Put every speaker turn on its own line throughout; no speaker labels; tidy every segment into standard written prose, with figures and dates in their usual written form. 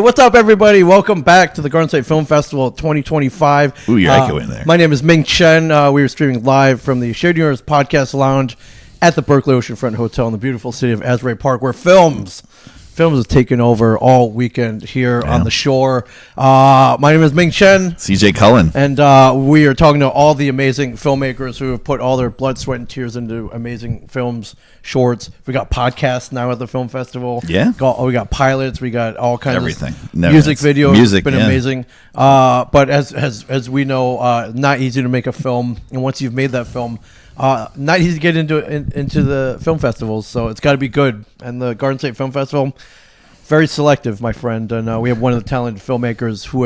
what's up, everybody? Welcome back to the Garden State Film Festival 2025.
Ooh, you're echoing there.
My name is Ming Chen. We are streaming live from the Shared Universe Podcast Lounge at the Berkeley Oceanfront Hotel in the beautiful city of Asbury Park, where films have taken over all weekend here on the shore. My name is Ming Chen.
CJ Cullen.
And we are talking to all the amazing filmmakers who have put all their blood, sweat, and tears into amazing films, shorts. We got podcasts now at the film festival.
Yeah.
We got pilots. We got all kinds
Everything.
of music videos.
Music,
It's been amazing. But as we know, not easy to make a film. And once you've made that film, not easy to get into the film festivals, so it's got to be good. And the Garden State Film Festival, very selective, my friend. And we have one of the talented filmmakers who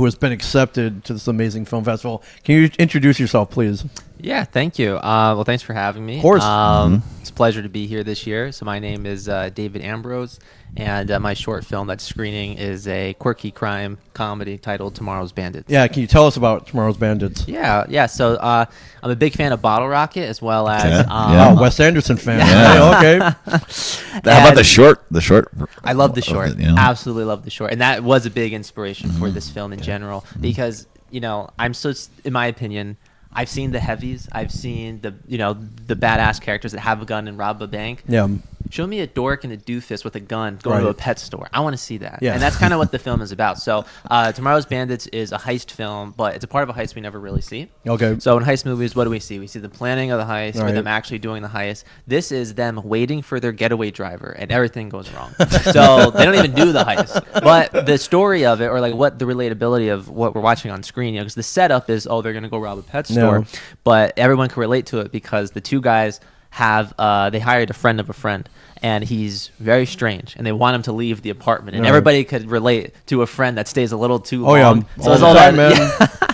has been accepted to this amazing film festival. Can you introduce yourself, please?
Yeah, thank you. Well, thanks for having me.
Of course.
It's a pleasure to be here this year. So my name is David Ambrose, and my short film that's screening is a quirky crime comedy titled Tomorrow's Bandits.
Yeah, can you tell us about Tomorrow's Bandits?
Yeah. So I'm a big fan of Bottle Rocket as well as
Wes Anderson fan.
Yeah.
Okay.
How about the short? The short.
I love the short. Absolutely love the short, and that was a big inspiration for this film in general because I'm so, in my opinion, I've seen the heavies. I've seen the badass characters that have a gun and rob a bank.
Yeah.
Show me a dork and a doofus with a gun going to a pet store. I want to see that.
Yeah.
And that's kind of what the film is about. So Tomorrow's Bandits is a heist film, but it's a part of a heist we never really see.
Okay.
So in heist movies, what do we see? We see the planning of the heist,
Right.
or them actually doing the heist. This is them waiting for their getaway driver, and everything goes wrong. So they don't even do the heist. But the story of it, or like what the relatability of what we're watching on screen, because the setup is, they're going to go rob a pet store.
No.
But everyone can relate to it because the two guys they hired a friend of a friend, and he's very strange, and they want him to leave the apartment, and everybody could relate to a friend that stays a little too long.
So all the time, man.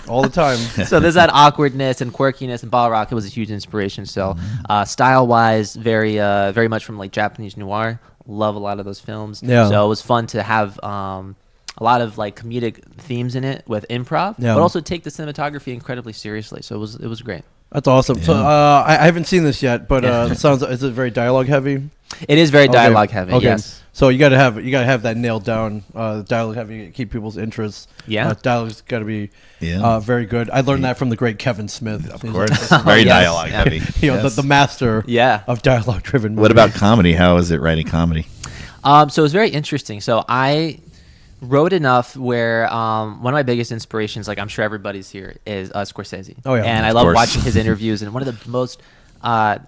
All the time.
So there's that awkwardness and quirkiness, and Bottle Rocket was a huge inspiration. So style-wise, very much from like Japanese noir. Love a lot of those films.
Yeah.
So it was fun to have a lot of like comedic themes in it with improv, but also take the cinematography incredibly seriously. So it was great.
That's awesome. Yeah. So I haven't seen this yet, but is it very dialogue heavy?
It is very dialogue heavy.
Okay.
Yes.
So you gotta have that nailed down. Dialogue heavy, keep people's interest.
Yeah.
Dialogue's got to be very good. I learned that from the great Kevin Smith.
Of course. Very dialogue heavy.
The master. of dialogue driven movies.
What about comedy? How is it writing comedy?
So it was very interesting. So I wrote enough where one of my biggest inspirations, like I'm sure everybody's here, is Scorsese.
Oh yeah,
and I love watching his interviews. And one of the most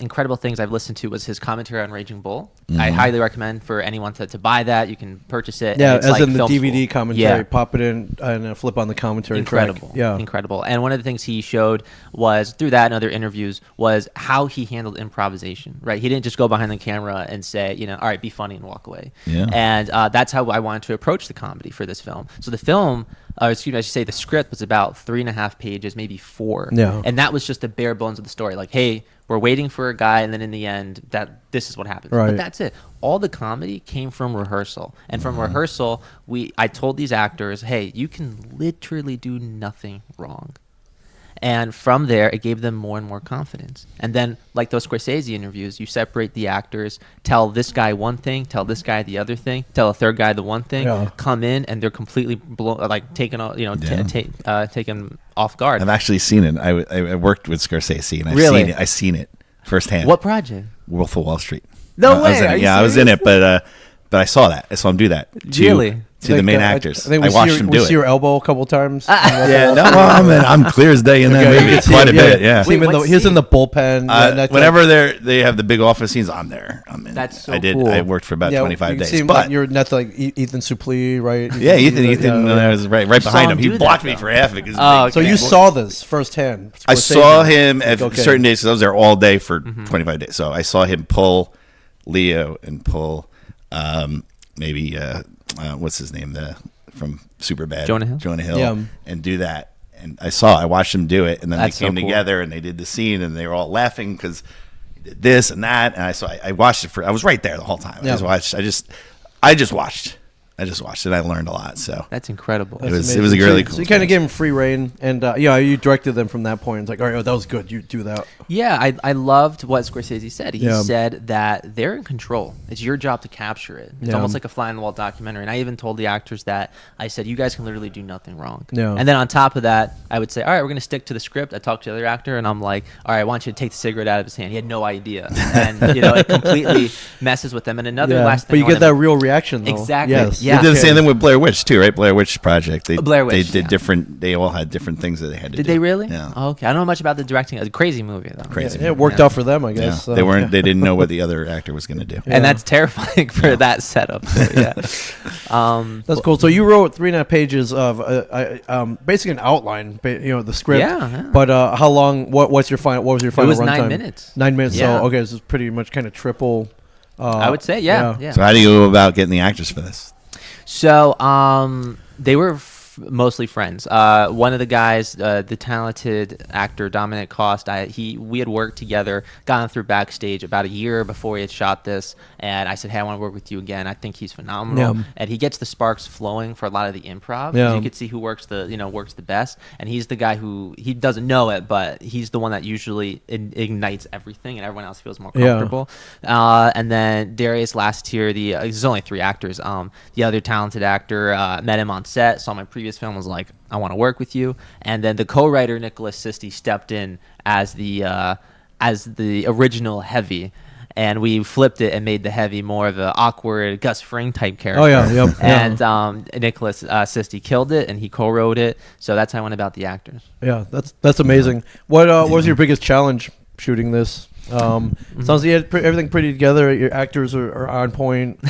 incredible things I've listened to was his commentary on Raging Bull. I highly recommend for anyone to buy that. You can purchase it.
Yeah,
it's
as
like
in the DVD
school.
commentary, pop it in and flip on the commentary.
Incredible.
Track. Yeah,
incredible. And one of the things he showed was, through that and other interviews, was how he handled improvisation. Right, he didn't just go behind the camera and say, all right, be funny and walk away.
Yeah.
And that's how I wanted to approach the comedy for this film. So the film, I should say, the script was about 3.5 pages, maybe 4.
Yeah.
And that was just the bare bones of the story. Like, hey, we're waiting for a guy, and then in the end, this is what happens.
Right.
But that's it. All the comedy came from rehearsal. And from rehearsal, I told these actors, hey, you can literally do nothing wrong. And from there, it gave them more and more confidence. And then, like those Scorsese interviews, you separate the actors, tell this guy one thing, tell this guy the other thing, tell a third guy the one thing, come in, and they're completely taken off guard.
I've actually seen it. I worked with Scorsese, and I've seen it firsthand.
What project?
Wolf of Wall Street.
No way.
I was in it, but I saw that. I saw him do that.
Really?
To the main actors.
I
watched him do it.
We see your elbow a couple times.
I'm clear as day in that movie. Quite a bit, yeah.
He's in the bullpen.
Whenever they have the big office scenes, I'm there. I'm in.
That's so
cool. I worked for about 25 days.
But you're not like Ethan Suplee, right?
Yeah, Ethan was right behind him. He blocked me for half of it.
So you saw this firsthand.
I saw him at certain days because I was there all day for 25 days. So I saw him pull Leo and pull maybe what's his name, from Superbad, Jonah Hill, and do that. And I watched them do it, and then they came together and they did the scene, and they were all laughing because he did this and that. And I watched it I was right there the whole time. I just watched. I just watched it. I learned a lot. So
That's incredible.
it was a really cool.
So you kind of gave them free reign, and you directed them from that point. It's like, all right, that was good. You do that.
Yeah, I loved what Scorsese said. He said that they're in control. It's your job to capture it. It's almost like a fly on the wall documentary. And I even told the actors that. I said, you guys can literally do nothing wrong.
Yeah.
And then on top of that, I would say, all right, we're going to stick to the script. I talked to the other actor, and I'm like, all right, I want you to take the cigarette out of his hand. He had no idea. And, it completely messes with them. And another last thing.
But you get that real reaction, though.
Exactly.
Yes.
Yeah.
They did the same thing with Blair Witch too, right? Blair Witch Project.
Blair Witch,
They did different. They all had different things that they had to do.
Did they really?
Yeah.
Oh, okay. I don't know much about the directing. It was a crazy movie, though.
Crazy.
It worked out for them, I guess.
Yeah.
So,
They weren't. They didn't know what the other actor was going to do.
And that's terrifying for that setup. So, yeah.
That's cool. So you wrote 3.5 pages of basically an outline, the script.
Yeah.
But how long? What was your final? What was your final?
was
runtime?
9 minutes.
9 minutes.
Yeah.
So okay, this is pretty much kind of triple.
I would say, yeah.
So how do you go about getting the actors for this?
So they were mostly friends. One of the guys, the talented actor Dominic Cost, we had worked together, gotten through backstage about a year before he had shot this, and I said, hey, I want to work with you again. I think he's phenomenal.
Yeah.
And he gets the sparks flowing for a lot of the improv.
Yeah.
You could see who works the best, and he's the guy who, he doesn't know it, but he's the one that usually ignites everything, and everyone else feels more comfortable. And then Darius last year, there's only 3 actors. The other talented actor, met him on set, saw my previous film, was like, I want to work with you. And then the co-writer Nicholas Sisti stepped in as the original Heavy, and we flipped it and made the Heavy more of an awkward Gus Fring type character.
Oh yeah, yep.
And Nicholas Sisti killed it, and he co-wrote it. So that's how I went about the actors.
Yeah, that's amazing. What was your biggest challenge shooting this? Sounds like you had everything pretty together. Your actors are on point.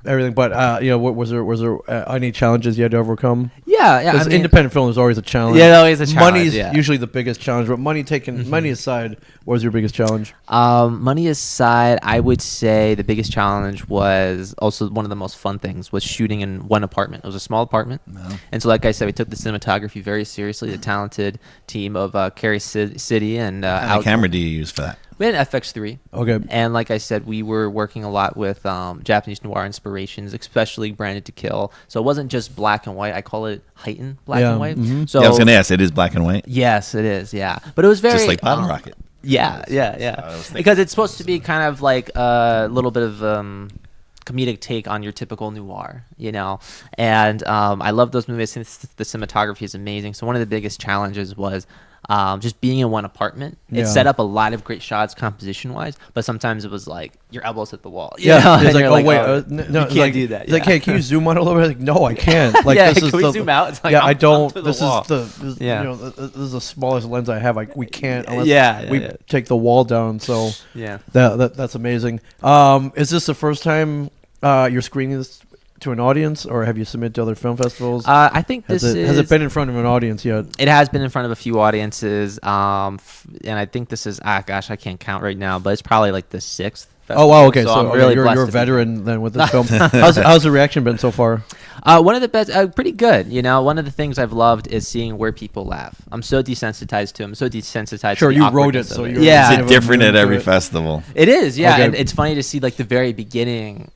Everything, but what was there any challenges you had to overcome?
Yeah.
Because independent film is always a challenge.
Yeah, always a challenge.
Money's
yeah.
usually the biggest challenge, but money aside, what was your biggest challenge?
Money aside, I would say the biggest challenge was also one of the most fun things was shooting in one apartment. It was a small apartment, and so like I said, we took the cinematography very seriously. The talented team of Carrie City and
How many camera do you use for that?
We had an FX3.
Okay.
And like I said, we were working a lot with Japanese noir inspirations, especially Branded to Kill. So it wasn't just black and white. I call it heightened black and white.
Mm-hmm.
So
I was going to ask, it is black and white?
Yes, it is, yeah. But it was very...
Just like Bottle Rocket.
Yeah. Because it's supposed to be kind of like a little bit of comedic take on your typical noir, And I love those movies since the cinematography is amazing. So one of the biggest challenges was just being in one apartment. It set up a lot of great shots composition wise, but sometimes it was like your elbows hit the wall.
Yeah, it's like,
oh
wait, no,
you can't do that.
It's like, hey, can you zoom out a little bit? Like, no, I can't. Like,
yeah,
this is
can we zoom out? It's like,
I don't. This
wall.
is this is the smallest lens I have. Like, we can't unless we take the wall down. So that's amazing. Is this the first time you're screening this to an audience, or have you submitted to other film festivals?
I think has
it been in front of an audience yet?
It has been in front of a few audiences, and I think this is I can't count right now, but it's probably like the 6th.
Oh wow, okay,
so
I'm
really
you're a veteran then with this film. How's the reaction been so far?
One of the best, pretty good. One of the things I've loved is seeing where people laugh. I'm so desensitized to them. I'm so desensitized.
Sure,
to the
you wrote it,
awkwardness
so
of
you're
Is it different at every festival?
It is, yeah.
Okay.
And it's funny to see like the very beginning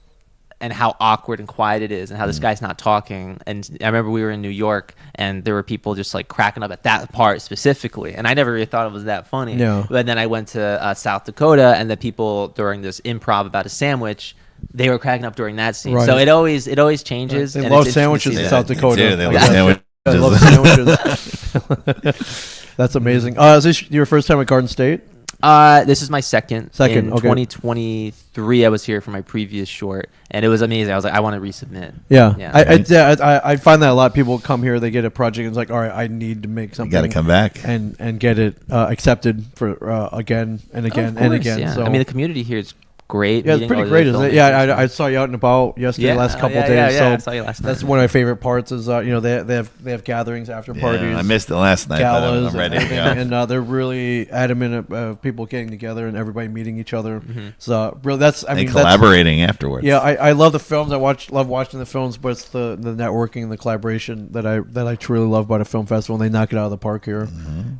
and how awkward and quiet it is and how this guy's not talking. And I remember we were in New York and there were people just like cracking up at that part specifically. And I never really thought it was that funny.
Yeah.
But then I went to South Dakota, and the people during this improv about a sandwich, they were cracking up during that scene.
Right.
So it always changes.
They
and
love
it's interesting
sandwiches
to see
in
that.
South Dakota.
They do. They love sandwiches.
I love sandwiches. That's amazing. Is this your first time at Garden State?
This is my second. In 2023, I was here for my previous short, and it was amazing. I was like, I want to resubmit.
I find that a lot of people come here, they get a project, and it's like, all right, I need to make something.
You got to come back
and get it accepted for again and again and again.
Yeah.
So
I mean, the community here is great.
yeah, it's pretty great, isn't it? Yeah, I saw you out and about yesterday, last couple days.
Yeah, I
so
saw you last night.
that's one of my favorite parts. Is they have gatherings, after parties.
I missed it last night, but
galas
I'm ready to go.
and they're really adamant of people getting together and everybody meeting each other. So really,
and collaborating afterwards.
Yeah, I love the films. Love watching the films, but it's the networking and the collaboration that I truly love about a film festival, and they knock it out of the park here,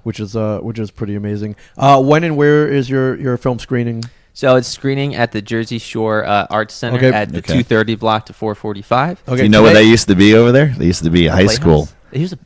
which is pretty amazing. When and where is your film screening?
So it's screening at the Jersey Shore Arts Center at the 2:30 block to 4:45.
Okay. Do you know where they used to be over there? They used to be a high school.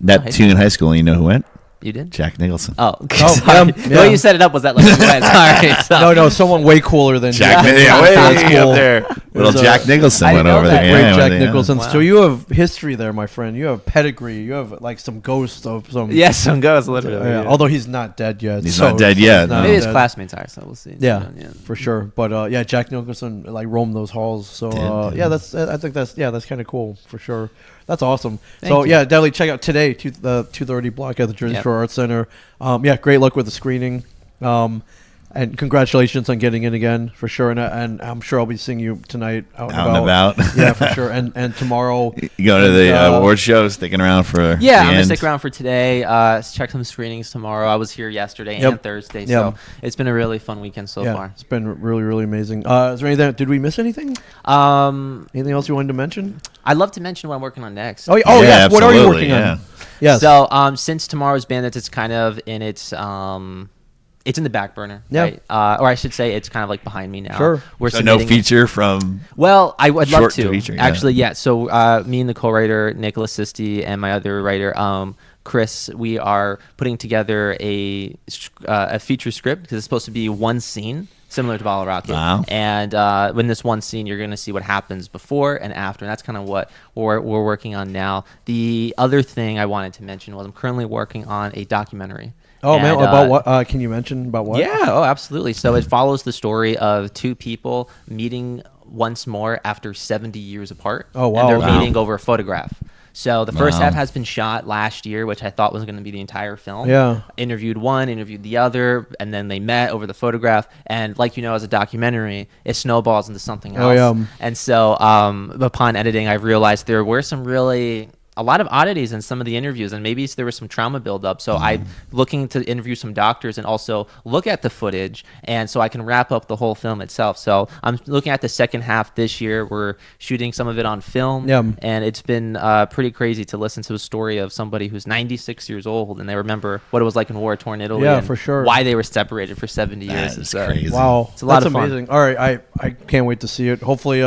Neptune High School. And you know who went?
You did?
Jack Nicholson.
Oh, the way you set it up was that like you went. Sorry. So.
No, someone way cooler than
Jack. Way up there. Little Jack Nicholson went over there.
Great Jack Nicholson. Wow. So you have history there, my friend. You have pedigree. You have like some ghosts of some.
Yes, some ghosts. Literally.
Yeah. Although he's not dead yet.
He's not dead yet.
Maybe his classmates are. So we'll see.
Yeah, for sure. But Jack Nicholson like roamed those halls. So I think that's kind of cool for sure. That's awesome. Thank you. Definitely check out today the 2:30 block at the Jersey Shore Arts Center. Great luck with the screening. And congratulations on getting in again for sure. And I'm sure I'll be seeing you tonight out and about. Yeah, for sure. And tomorrow
you go to the award show, sticking around for
I'm gonna stick around for today. Check some scranyings tomorrow. I was here yesterday and Thursday, so it's been a really fun weekend so far. It's
been really, really amazing. Is there anything? Did we miss anything? Anything else you wanted to mention?
I'd love to mention what I'm working on next.
Yes. What are you working on? Yes.
So since tomorrow's Bandits, it's kind of in its it's in the back burner, right? Or I should say, it's kind of like behind me now.
Sure.
So no feature from.
Well, I would love to
feature,
actually. So me and the co-writer Nicholas Sisti and my other writer Chris, we are putting together a feature script because it's supposed to be one scene. Similar to Bottle Rocket.
Wow.
And in this one scene, you're going to see what happens before and after. And that's kind of what we're working on now. The other thing I wanted to mention was I'm currently working on a documentary.
Oh, man, about what? Can you mention about what?
Yeah, absolutely. So it follows the story of two people meeting once more after 70 years apart.
Oh, wow.
And they're meeting over a photograph. So the first half has been shot last year, which I thought was going to be the entire film.
Yeah.
Interviewed one, interviewed the other, and then they met over the photograph. And like as a documentary, it snowballs into something else.
Oh, yeah.
And so upon editing, I realized there were a lot of oddities in some of the interviews, and maybe there was some trauma buildup. So I'm looking to interview some doctors and also look at the footage, and so I can wrap up the whole film itself. So I'm looking at the second half this year. We're shooting some of it on film, and it's been pretty crazy to listen to a story of somebody who's 96 years old, and they remember what it was like in war-torn Italy.
Yeah,
and
for sure.
why they were separated for 70 years.
That's crazy.
Wow,
it's a lot of
fun. Amazing. All right, I can't wait to see it. Hopefully,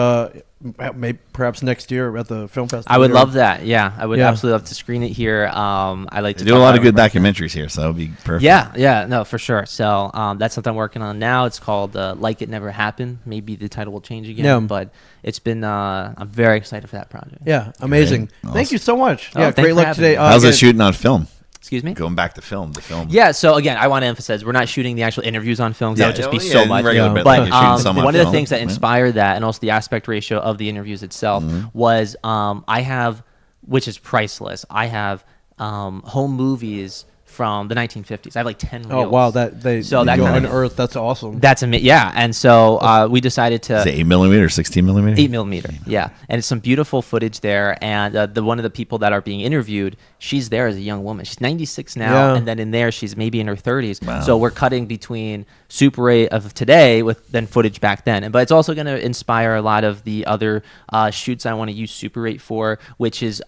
maybe perhaps next year at the film festival.
I would love that. Yeah, I would absolutely love to screen it here. I like to
do a lot of good documentaries here, so that would be perfect.
Yeah, no, for sure. So that's something I'm working on now. It's called Like It Never Happened. Maybe the title will change again, but it's been. I'm very excited for that project.
Yeah, amazing. Awesome. Thank you so much.
Oh,
great luck today.
How's it shooting on film?
Excuse me?
Going back to film, the film.
Yeah, so again, I want to emphasize we're not shooting the actual interviews on film because that would just be so much.
But
one of the things that inspired that, and also the aspect ratio of the interviews itself, was I have, which is priceless, I have home movies from the 1950s. I have like 10 reels.
Oh, wow. That unearthed. That's awesome.
That's amazing. Yeah. And so we decided to...
Is it 8mm or 16mm?
8mm, yeah. And it's some beautiful footage there. And one of the people that are being interviewed, she's there as a young woman. She's 96 now. And then in there, she's maybe in her 30s.
Wow.
So we're cutting between Super 8 of today with then footage back then. But it's also going to inspire a lot of the other shoots I want to use Super 8 for, which is...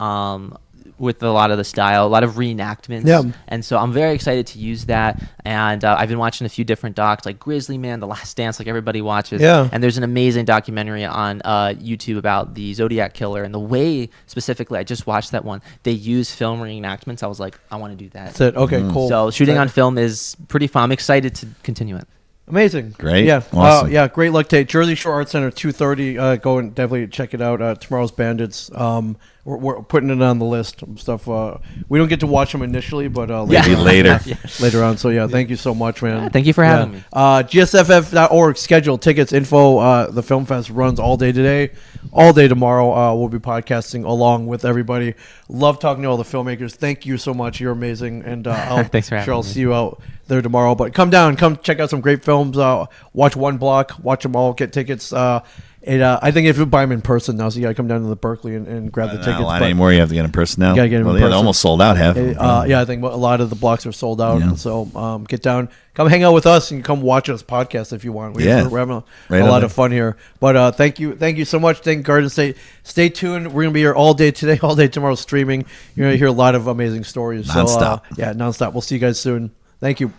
with a lot of the style, a lot of reenactments.
Yeah.
And so I'm very excited to use that. And I've been watching a few different docs like Grizzly Man, The Last Dance, like everybody watches.
Yeah.
And there's an amazing documentary on YouTube about the Zodiac Killer. And the way, specifically, I just watched that one, they use film reenactments. I was like, I want to do that.
That's it. Okay, cool.
So shooting on film is pretty fun. I'm excited to continue it.
Amazing.
Great.
Yeah.
Awesome.
Great luck today. Jersey Shore Arts Center, 2:30. Go and definitely check it out. Tomorrow's Bandits. We're putting it on the list and stuff. We don't get to watch them initially, but
later.
Later on. So, thank you so much, man.
Thank you for having me.
GSFF.org. Schedule, tickets, info. The Film Fest runs all day today. All day tomorrow. We'll be podcasting along with everybody. Love talking to all the filmmakers. Thank you so much. You're amazing. And
Thanks for having me.
I'll see you out there tomorrow. But come down. Come check out some great films. Watch one block. Watch them all. Get tickets. I think if you buy them in person now, so you got to come down to the Berkeley and grab the tickets.
Not a lot anymore. You have to get in person now.
You got to get them in person.
They're almost sold out.
I think a lot of the blocks are sold out. Yeah. So get down, come hang out with us, and come watch us podcast if you want. We're having a lot of fun here. But thank you so much. Thank Garden State. Stay tuned. We're gonna be here all day today, all day tomorrow streaming. You're gonna hear a lot of amazing stories.
Nonstop.
Nonstop. We'll see you guys soon. Thank you.